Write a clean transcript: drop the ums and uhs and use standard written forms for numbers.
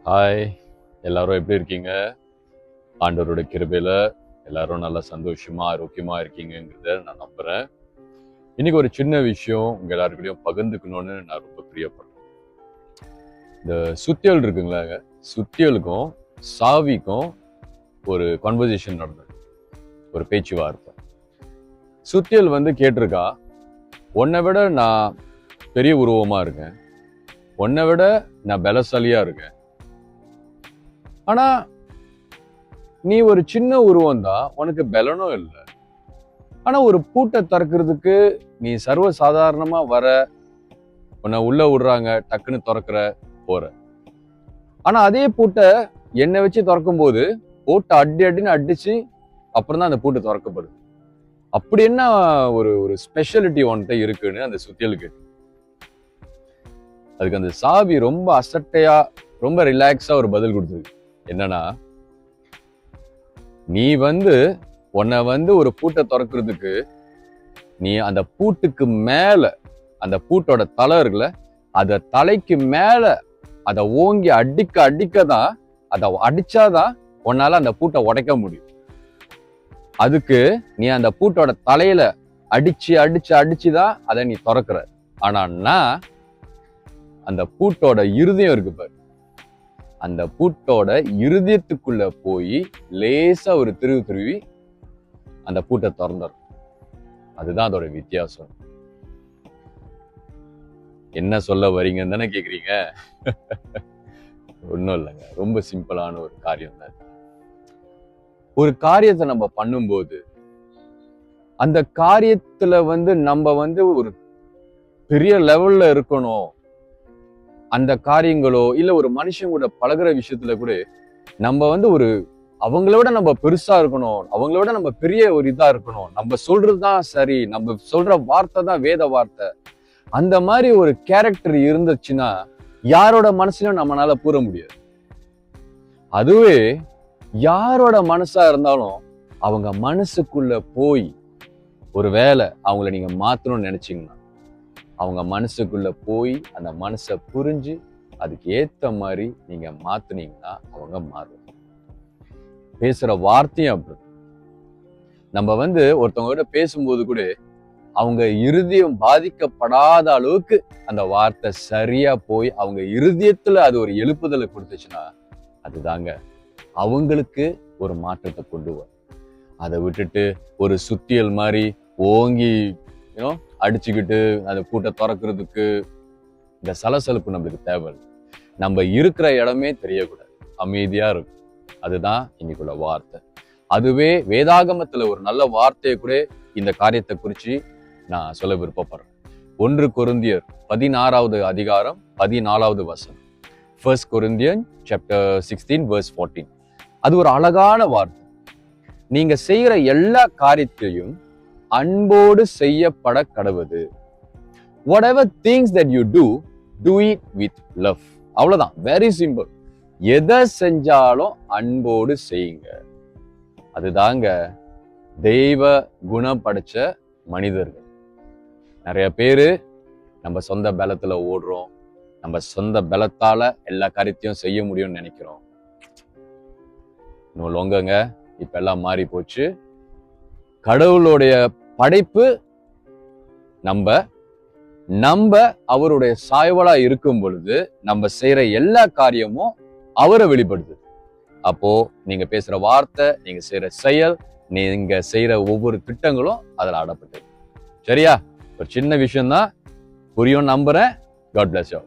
Hi, எல்லாரும் எப்படி இருக்கீங்க? ஆண்டவரோட கிருபையில எல்லாரும் நல்லா சந்தோஷமா ஆரோக்கியமா இருக்கீங்கிறத நான் நம்புறேன். இன்னைக்கு ஒரு சின்ன விஷயம் உங்க எல்லாருக்கூடயும் பகிர்ந்துக்கணும்னு நான் ரொம்ப பிரியப்படுறேன். இந்த சுத்தியல் இருக்குங்களாங்க, சுத்தியலுக்கும் சாவிக்கும் ஒரு கான்வர்சேஷன் நடந்தது, ஒரு பேச்சுவார்த்தை. சுத்தியல் கேட்டிருக்கா, உன்னை விட நான் பெரிய உருவமா இருக்கேன், உன்னை விட நான் பலசாலியா இருக்கேன், ஆனா நீ ஒரு சின்ன உருவம் தான், உனக்கு பலனும் இல்லை. ஆனா ஒரு பூட்டை திறக்கிறதுக்கு நீ சர்வ சாதாரணமா வர, உன்னை உள்ள விடுறாங்க, டக்குன்னு திறக்கிற போற. ஆனா அதே பூட்டை என்னை வச்சு திறக்கும் போது போட்டு அடின்னு அடிச்சு அப்புறம் தான் அந்த பூட்டு திறக்கப்படுது. அப்படி என்ன ஒரு ஒரு ஸ்பெஷாலிட்டி உன்கிட்ட இருக்குன்னு அந்த சுத்தியலுக்கு. அதுக்கு அந்த சாவி ரொம்ப அசட்டையா, ரொம்ப ரிலாக்ஸா ஒரு பதில் கொடுத்துருக்கு. என்னன்னா, நீ உன்னை ஒரு பூட்டை திறக்கிறதுக்கு நீ அந்த பூட்டுக்கு மேல, அந்த பூட்டோட தலை இருக்குல்ல, அத தலைக்கு மேல அதை ஓங்கி அடிக்கதான், அதை அடிச்சாதான் உன்னால அந்த பூட்டை உடைக்க முடியும். அதுக்கு நீ அந்த பூட்டோட தலையில அடிச்சுதான் அதை நீ திறக்கிற. ஆனா நான் அந்த பூட்டோட இருதயம் இருக்கு பாரு, அந்த பூட்டோட இருதயத்துக்குள்ள போய் லேசா ஒரு திருவி அந்த பூட்டை திறந்துடும். அதுதான் அதோட வித்தியாசம். என்ன சொல்ல வரீங்கன்னு தானே கேக்குறீங்க? ஒன்றும் இல்லைங்க, ரொம்ப சிம்பிளான ஒரு காரியம் தான். ஒரு காரியத்தை நம்ம பண்ணும்போது அந்த காரியத்துல நம்ம ஒரு பெரிய லெவல்ல இருக்கணும். அந்த காரியங்களோ இல்ல ஒரு மனுஷன் கூட பழகுற விஷயத்துல கூட நம்ம ஒரு அவங்கள விட நம்ம பெருசா இருக்கணும், அவங்கள விட நம்ம பெரிய ஒரு இதா இருக்கணும், நம்ம சொல்றதுதான் சரி, நம்ம சொல்ற வார்த்தை தான் வேத வார்த்தை, அந்த மாதிரி ஒரு கேரக்டர் இருந்துச்சுன்னா யாரோட மனசுலயும் நம்மளால கூற முடியாது. அதுவே யாரோட மனசா இருந்தாலும் அவங்க மனசுக்குள்ள போய் ஒரு வேலை அவங்கள நீங்க மாத்தணும்னு நினைச்சீங்கன்னா, அவங்க மனசுக்குள்ள போய் அந்த மனசை புரிஞ்சு அதுக்கு ஏத்த மாதிரி நீங்க மாத்துனீங்கன்னா அவங்க மாறும். பேசுற வார்த்தையும் அப்படி. நம்ம ஒருத்தவங்க கிட்ட பேசும்போது கூட அவங்க இருதயம் பாதிக்கப்படாத அளவுக்கு அந்த வார்த்தை சரியா போய் அவங்க இருதயத்துல அது ஒரு எழுப்புதலை கொடுத்துச்சுன்னா அதுதாங்க அவங்களுக்கு ஒரு மாற்றத்தை கொண்டு வரும். அதை விட்டுட்டு ஒரு சுத்தியல் மாதிரி ஓங்கி அடிச்சுக்கிட்டு அந்த பூட்டை திறக்கிறதுக்கு இந்த சலசலப்பு நம்மளுக்கு தேவை. நம்ம இருக்கிற இடமே தெரியக்கூடாது, அமைதியா இருக்கும். அதுதான் இன்னைக்குள்ள வார்த்தை. அதுவே வேதாகமத்துல ஒரு நல்ல வார்த்தையை கூட இந்த காரியத்தை குறிச்சு நான் சொல்ல விருப்பப்படுறேன். 1 கொரிந்தியர் 16வது அதிகாரம் 14வது வசனம். 1 Corinthians chapter 16 verse 14. அது ஒரு அழகான வார்த்தை. நீங்க செய்யற எல்லா காரியத்தையும் அன்போடு செய்யப்பட கடவுது. whatever things that you do it with love. அவ்வளவுதான், வெரி சிம்பிள். எதை செஞ்சாலும் அன்போடு செய்யுங்க. அதுதாங்க தெய்வ குணம் படைச்ச மனிதர்கள். நிறைய பேரு நம்ம சொந்த பலத்துல ஓடுறோம், நம்ம சொந்த பலத்தால எல்லா காரியத்தையும் செய்ய முடியும்னு நினைக்கிறோம். இன்னும் லொங்கங்க, இப்ப எல்லாம் மாறி போச்சு. கடவுளுடைய படைப்பு நம்ம அவருடைய சாய்வலா இருக்கும் பொழுது நம்ம செய்யற எல்லா காரியமும் அவரை வெளிப்படுது. அப்போ நீங்க பேசுற வார்த்தை, நீங்க செய்யற செயல், நீங்க செய்யற ஒவ்வொரு திட்டங்களும் அதுல அடப்பட்டது. சரியா? ஒரு சின்ன விஷயம் தான், புரியும் நம்புறேன். God bless you.